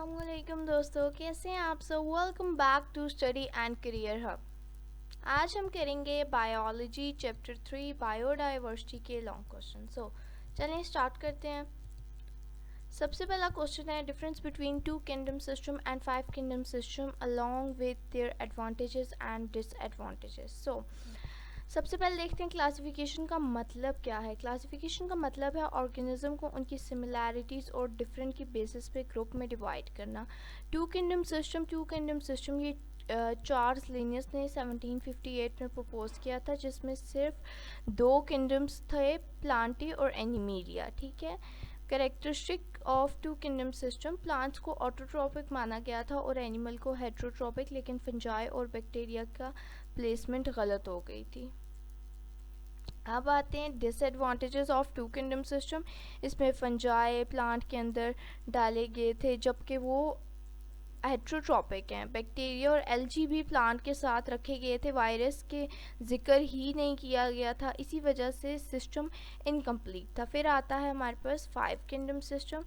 अस्सलामुअलैकुम दोस्तों, कैसे हैं आप सब। Welcome back to study and career hub. आज हम करेंगे बायोलॉजी चैप्टर 3 बायोडाइवर्सिटी के लॉन्ग क्वेश्चन। चलें स्टार्ट करते हैं। सबसे पहला क्वेश्चन है difference between two kingdom system and five kingdom system along with their advantages and disadvantages. सबसे पहले देखते हैं क्लासिफिकेशन का मतलब क्या है। क्लासिफिकेशन का मतलब है ऑर्गेनिज्म को उनकी सिमिलैरिटीज़ और डिफरेंट की बेसिस पे ग्रुप में डिवाइड करना। टू किंगडम सिस्टम ये चार्ल्स लिनियस ने 1758 में प्रपोज किया था, जिसमें सिर्फ दो किंगडम्स थे, प्लांटी और एनिमेलिया। ठीक है। Characteristic of two kingdom system, plants को ऑटोट्रोपिक माना गया था और एनिमल को हेट्रोट्रोपिक, लेकिन फंजाई और बैक्टीरिया का प्लेसमेंट गलत हो गई थी। अब आते हैं disadvantages of two kingdom system. इसमें फंजाई प्लांट के अंदर डाले गए थे जबकि वो हेट्रोट्रॉपिक हैं। बैक्टीरिया और एल्गी भी प्लांट के साथ रखे गए थे, वायरस के जिक्र ही नहीं किया गया था, इसी वजह से सिस्टम इनकम्प्लीट था। फिर आता है हमारे पास फाइव किंगडम सिस्टम।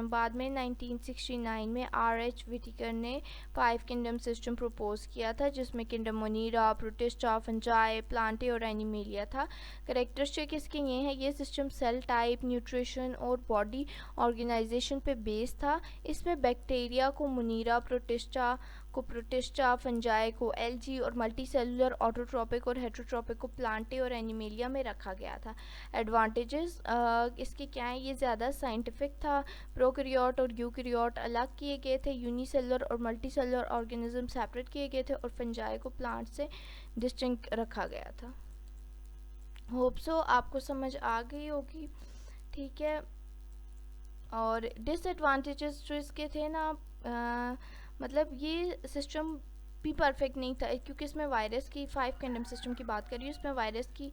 बाद में 1969 में R.H. विटिकर ने फाइव किंगडम सिस्टम प्रपोज किया था, जिसमें किंगडम मोनीरा, प्रोटिस्टा, फंजाई, प्लांटे और एनिमेलिया था। करेक्टरिस्टिक इसके ये हैं, ये सिस्टम सेल टाइप, न्यूट्रिशन और बॉडी ऑर्गेनाइजेशन पे बेस था। इसमें बैक्टीरिया को मोनीरा, प्रोटिस्टा, फंजाई को एल्गी और मल्टी सेलुलर, ऑटोट्रोपिक और हेट्रोट्रोपिक को प्लांटे और एनिमेलिया में रखा गया था। एडवांटेजेस इसके क्या हैं, ये ज़्यादा साइंटिफिक था। प्रोकैरियोट और यूकैरियोट अलग किए गए थे, यूनिसेलुलर और मल्टी सेलुलर ऑर्गेनिज्म सेपरेट किए गए थे और फंजाई को प्लांट से डिस्टिंक्ट रखा गया था। होप सो आपको समझ आ गई होगी। ठीक है। और डिसएडवांटेजेस जो इसके थे ना, मतलब ये सिस्टम भी परफेक्ट नहीं था, क्योंकि इसमें वायरस की, फाइव किंगडम सिस्टम की बात करी, उसमें वायरस की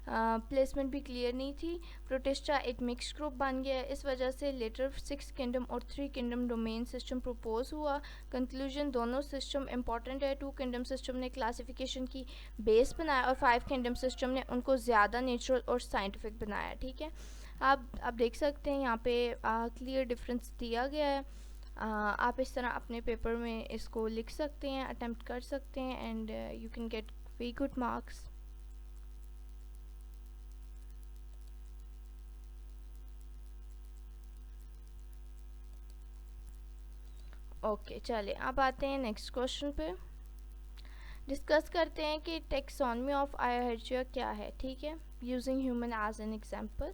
प्लेसमेंट भी क्लियर नहीं थी। प्रोटिस्टा एक मिक्स ग्रुप बन गया, इस वजह से लेटर सिक्स किंगडम और three kingdom domain system propose हुआ। कंक्लूजन, दोनों सिस्टम इंपॉर्टेंट है। टू किंगडम सिस्टम ने क्लासिफिकेशन की बेस बनाया और फाइव किंगडम सिस्टम ने उनको ज़्यादा नेचुरल और साइंटिफिक बनाया। ठीक है। आप देख सकते हैं यहाँ पे क्लियर डिफरेंस दिया गया है। आप इस तरह अपने पेपर में इसको लिख सकते हैं, अटेम्प्ट कर सकते हैं, and you can get very good marks. Okay, चलिए अब आते हैं नेक्स्ट क्वेश्चन पे। डिस्कस करते हैं कि टेक्सोनमी ऑफ हायरार्चिया क्या है। ठीक है। Using human as an example.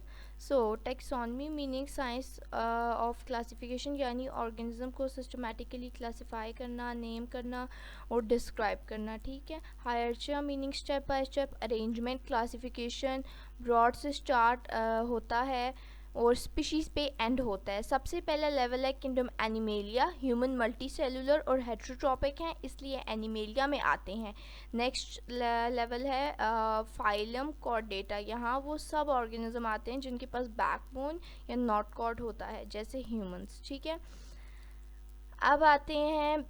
Taxonomy meaning science of classification, यानी ऑर्गेनिज्म को सिस्टमेटिकली क्लासिफाई करना, नेम करना और डिस्क्राइब करना। ठीक है। Hierarchy meaning step by step arrangement, classification broad से स्टार्ट होता है और स्पीशीज़ पे एंड होता है। सबसे पहला लेवल है kingdom animalia. Human multi cellular और हेट्रोट्रॉपिक हैं, इसलिए एनिमेलिया में आते हैं। नेक्स्ट लेवल है फाइलम कॉर्डेटा। यहाँ वो सब ऑर्गेनिज्म आते हैं जिनके पास बैकबोन या नॉट कॉर्ड होता है, जैसे ह्यूमंस। ठीक है। अब आते हैं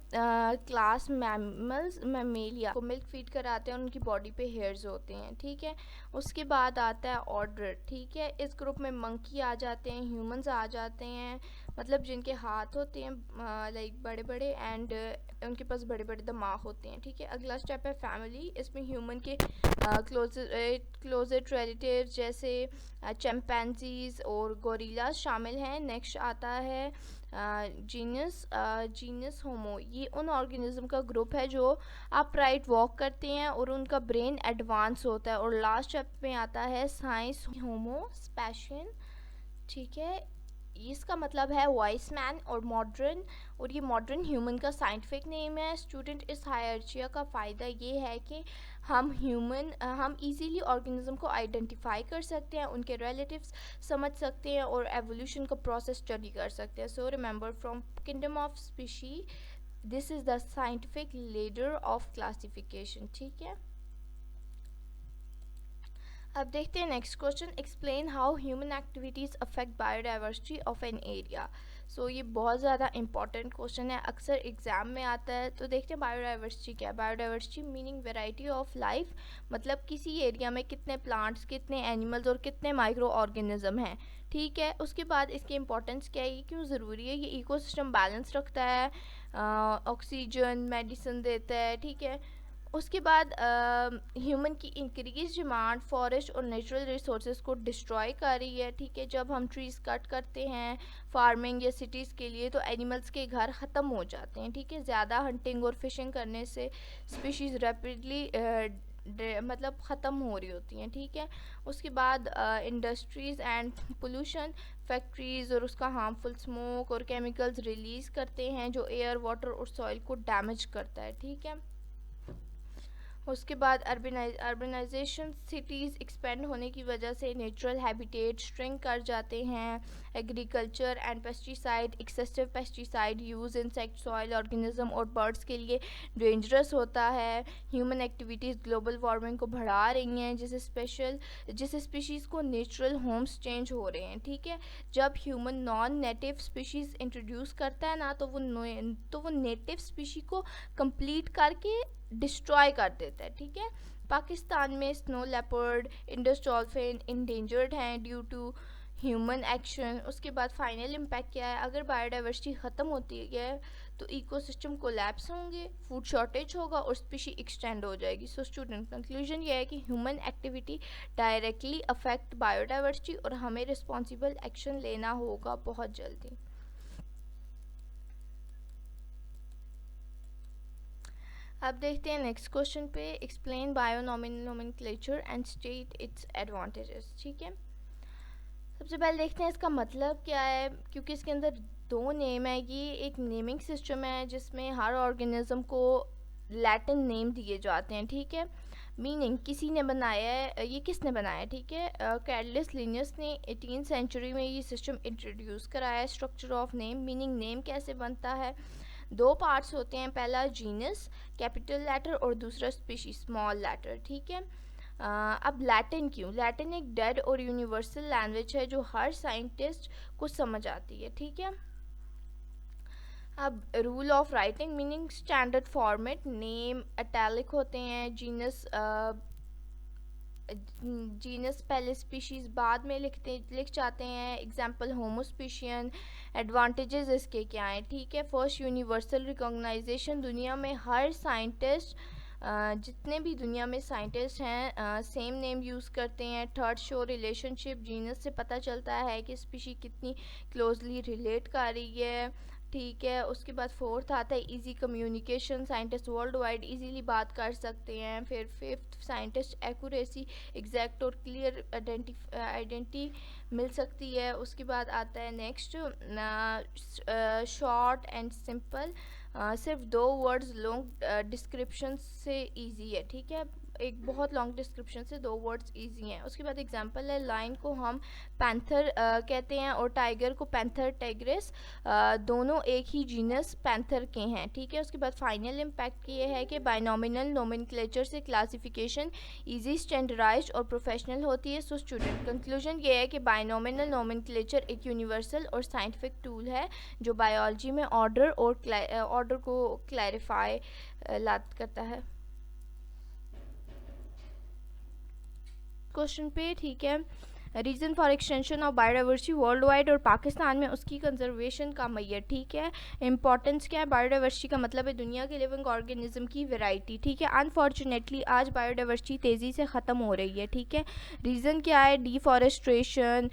क्लास मैमल्स। मैमेलिया को मिल्क फीड कराते हैं, उनकी बॉडी पे हेयर्स होते हैं। ठीक है। उसके बाद आता है ऑर्डर। ठीक है। इस ग्रुप में मंकी आ जाते हैं, ह्यूमंस आ जाते हैं, मतलब जिनके हाथ होते हैं लाइक बड़े बड़े, एंड उनके पास बड़े बड़े दिमाग होते हैं। ठीक है। अगला स्टेप है फैमिली। इसमें ह्यूमन के क्लोजेट रिलेटिव जैसे चिंपैंजीज और गोरिल्लास शामिल हैं। नेक्स्ट आता है जीनस होमो। ये उन ऑर्गेनिज्म का ग्रुप है जो अपराइट वॉक करते हैं और उनका ब्रेन एडवांस होता है। और लास्ट स्टेप में आता है साइंस होमो स्पेशियन। ठीक है। इसका मतलब है वॉइस मैन और मॉडर्न, और ये मॉडर्न ह्यूमन का साइंटिफिक नेम है। स्टूडेंट, इस हायरार्चिया का फ़ायदा ये है कि हम इजीली ऑर्गेनिज्म को आइडेंटिफाई कर सकते हैं, उनके रिलेटिव्स समझ सकते हैं और एवोल्यूशन का प्रोसेस स्टडी कर सकते हैं। So remember, from kingdom of species, this is the scientific leader of classification. ठीक है। अब देखते हैं next question. Explain how human activities affect biodiversity of an area. So ये बहुत ज़्यादा इंपॉर्टेंट क्वेश्चन है, अक्सर एग्ज़ाम में आता है। तो देखते हैं बायोडाइवर्सिटी क्या है। Biodiversity meaning variety of life, मतलब किसी एरिया में कितने प्लांट्स, कितने एनिमल्स और कितने माइक्रो ऑर्गेनिज्म हैं, ठीक है। उसके बाद इसकी इंपॉर्टेंस क्या है, ये क्यों ज़रूरी है, ये इकोसिस्टम बैलेंस रखता है, ऑक्सीजन मेडिसिन देता है, ठीक है। उसके बाद ह्यूमन की इंक्रीज डिमांड फॉरेस्ट और नेचुरल रिसोर्सेज को डिस्ट्रॉय कर रही है, ठीक है। जब हम ट्रीज़ कट करते हैं फार्मिंग या सिटीज़ के लिए, तो एनिमल्स के घर ख़त्म हो जाते हैं, ठीक है। ज़्यादा हंटिंग और फिशिंग करने से स्पीशीज़ रैपिडली मतलब ख़त्म हो रही होती हैं, ठीक है। उसके बाद इंडस्ट्रीज़ एंड पोल्यूशन, फैक्ट्रीज़ और उसका हार्मफुल स्मोक और केमिकल्स रिलीज़ करते हैं जो एयर वाटर और सॉइल को डैमेज करता है, ठीक है। उसके बाद अर्बनाइजेशन, सिटीज़ एक्सपेंड होने की वजह से नेचुरल हैबिटेट श्रिंक कर जाते हैं। Agriculture and pesticide, excessive pesticide use insect, soil organism और बर्ड्स के लिए डेंजरस होता है। ह्यूमन एक्टिविटीज़ ग्लोबल वार्मिंग को बढ़ा रही हैं, जिस स्पीशीज़ को नेचुरल होम्स चेंज हो रहे हैं, ठीक है। जब human non native species introduce करता है ना, तो वो नेटिव स्पीशी को कंप्लीट करके डिस्ट्रॉय कर देता है, ठीक है। पाकिस्तान में snow leopard, Indus dolphin endangered हैं ड्यू टू ह्यूमन एक्शन। उसके बाद फाइनल इम्पैक्ट क्या है, अगर बायोडाइवर्सिटी ख़त्म होती है तो इकोसिस्टम कोलैप्स होंगे, फूड शॉर्टेज होगा और स्पीशी एक्सटेंड हो जाएगी। सो स्टूडेंट, कंक्लूजन ये है कि human activity directly affect biodiversity और हमें रिस्पॉन्सिबल एक्शन लेना होगा बहुत जल्दी। अब देखते हैं नेक्स्ट क्वेश्चन पे, explain binomial nomenclature and state its advantages, ठीक है। सबसे पहले देखते हैं इसका मतलब क्या है, क्योंकि इसके अंदर दो नेम है। ये एक नेमिंग सिस्टम है जिसमें हर ऑर्गेनिज्म को लैटिन नेम दिए जाते हैं, ठीक है। मीनिंग किसी ने बनाया है, ये किसने बनाया है, ठीक है। कैरलस लिनियस ने 18th सेंचुरी में ये सिस्टम इंट्रोड्यूस कराया है। Structure of name, meaning name कैसे बनता है, दो पार्ट्स होते हैं, पहला जीनस कैपिटल लेटर और दूसरा स्पीशीज स्मॉल लेटर, ठीक है। अब लैटिन क्यों, लैटिन एक डेड और यूनिवर्सल लैंग्वेज है जो हर साइंटिस्ट को समझ आती है, ठीक है। अब rule of writing, meaning standard format, name italic होते हैं, जीनस पहले स्पीशीज़ बाद में लिख जाते हैं। एग्जांपल होमोस्पीशियन। एडवांटेजेस इसके क्या हैं, ठीक है। फर्स्ट, यूनिवर्सल रिकॉग्नाइजेशन, दुनिया में हर साइंटिस्ट जितने भी दुनिया में साइंटिस्ट हैं सेम नेम यूज़ करते हैं। थर्ड, शो रिलेशनशिप, जीनस से पता चलता है कि स्पीशी कितनी क्लोजली रिलेट कर रही है, ठीक है। उसके बाद फोर्थ आता है easy communication, scientist world wide easily बात कर सकते हैं। फिर फिफ्थ, साइंटिस्ट एक्यूरेसी, एग्जैक्ट और क्लियर आइडेंटिटी मिल सकती है। उसके बाद आता है नेक्स्ट शॉर्ट एंड सिंपल, सिर्फ दो वर्ड्स लॉन्ग डिस्क्रिप्शन से इजी है, ठीक है। एक बहुत लॉन्ग डिस्क्रिप्शन से दो वर्ड्स इजी हैं। उसके बाद एग्जांपल है, लाइन को हम पैंथर कहते हैं और टाइगर को पैंथर टाइग्रेस, दोनों एक ही जीनस पैंथर के हैं, ठीक है। उसके बाद फाइनल इम्पैक्ट ये है कि बायनॉमिनल नोमेनक्लेचर से क्लासिफिकेशन इजी, स्टैंडर्डाइज्ड और प्रोफेशनल होती है। सो स्टूडेंट, कंक्लूजन ये है कि बायनॉमिनल नोमेनक्लेचर एक यूनिवर्सल और साइंटिफिक टूल है जो बायोलॉजी में ऑर्डर को क्लैरिफाई करता है। क्वेश्चन पे, ठीक है, reason for extension of biodiversity world wide और पाकिस्तान में उसकी कंजर्वेशन का मैयर, ठीक है। इंपॉर्टेंस क्या है, बायोडाइवर्सिटी का मतलब है दुनिया के लिविंग ऑर्गेनिज्म की वैरायटी, ठीक है। अनफॉर्चुनेटली आज बायोडाइवर्सिटी तेज़ी से ख़त्म हो रही है, ठीक है। रीज़न क्या है, डिफॉरेस्ट्रेशन,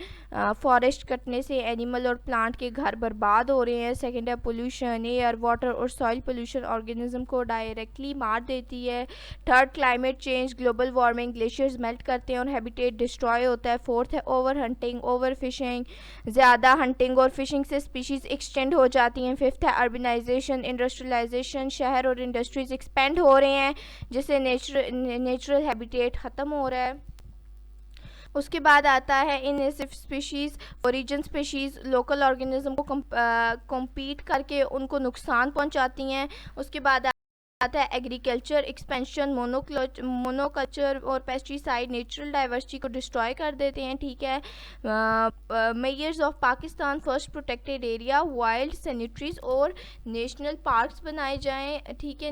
फॉरेस्ट कटने से एनिमल और प्लांट के घर बर्बाद हो रहे हैं। सेकेंड है पोल्यूशन, एयर वाटर और सॉइल पोल्यूशन ऑर्गेनिज्म को डायरेक्टली मार देती है। Third, climate change, global warming, glaciers melt करते हैं और हैबिटेट डिस्ट्रॉय होता है। फोर्थ है ओवर हंटिंग, ओवर फिशिंग, ज़्यादा हंटिंग और फिशिंग से स्पीशीज़ एक्सटेंड हो जाती हैं। फिफ्थ है अर्बनाइजेशन, इंडस्ट्रियलाइजेशन, शहर और इंडस्ट्रीज एक्सपेंड हो रहे हैं जिससे नेचुरल हैबिटेट ख़त्म हो रहा है। उसके बाद आता है invasive species, origin species local organism को कम्पीट करके उनको नुकसान पहुंचाती हैं। उसके बाद आता है एग्रीकल्चर एक्सपेंशन, मोनोकल्चर और पेस्टिसाइड नेचुरल डाइवर्सिटी को डिस्ट्रॉय कर देते हैं, ठीक है। Measures of Pakistan, first protected area, wild sanctuaries और नेशनल पार्क्स बनाए जाएं, ठीक है,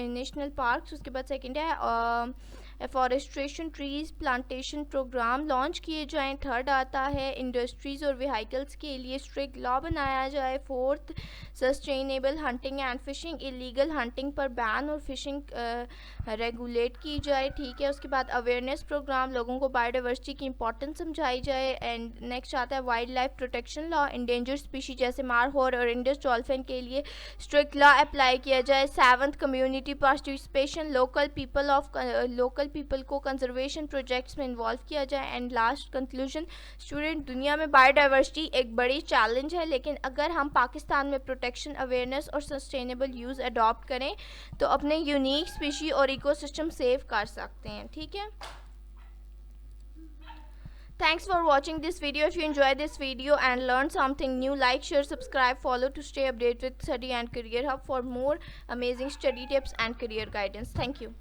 नेशनल पार्क्स। उसके बाद सेकंड है afforestation, trees plantation programme launch किए जाएं। थर्ड आता है इंडस्ट्रीज़ और व्हीकल्स के लिए स्ट्रिक्ट लॉ बनाया जाए। Fourth sustainable hunting and fishing, illegal hunting पर बैन और फिशिंग रेगुलेट की जाए, ठीक है। उसके बाद अवेयरनेस प्रोग्राम, लोगों को बायोडाइवर्सिटी की इंपॉर्टेंस समझाई जाए। एंड नेक्स्ट आता है wild life protection law, endangered species जैसे मारहोर और इंडस डॉल्फिन के लिए स्ट्रिक्ट लॉ अप्लाई किया जाए। Seventh community participation, local people को कंजर्वेशन प्रोजेक्ट्स में इन्वॉल्व किया जाए। एंड लास्ट कंक्लूजन, स्टूडेंट, दुनिया में बायोडाइवर्सिटी एक बड़ी चैलेंज है, लेकिन अगर हम पाकिस्तान में प्रोटेक्शन, अवेयरनेस और सस्टेनेबल यूज़ अडॉप्ट करें तो अपने यूनिक स्पीशी और इकोसिस्टम सेव कर सकते हैं, ठीक है। Thanks for watching this video. If you enjoyed this video and learned something new, like, share, subscribe, follow to stay updated with Study and Career Hub for more amazing study tips and career guidance. Thank you.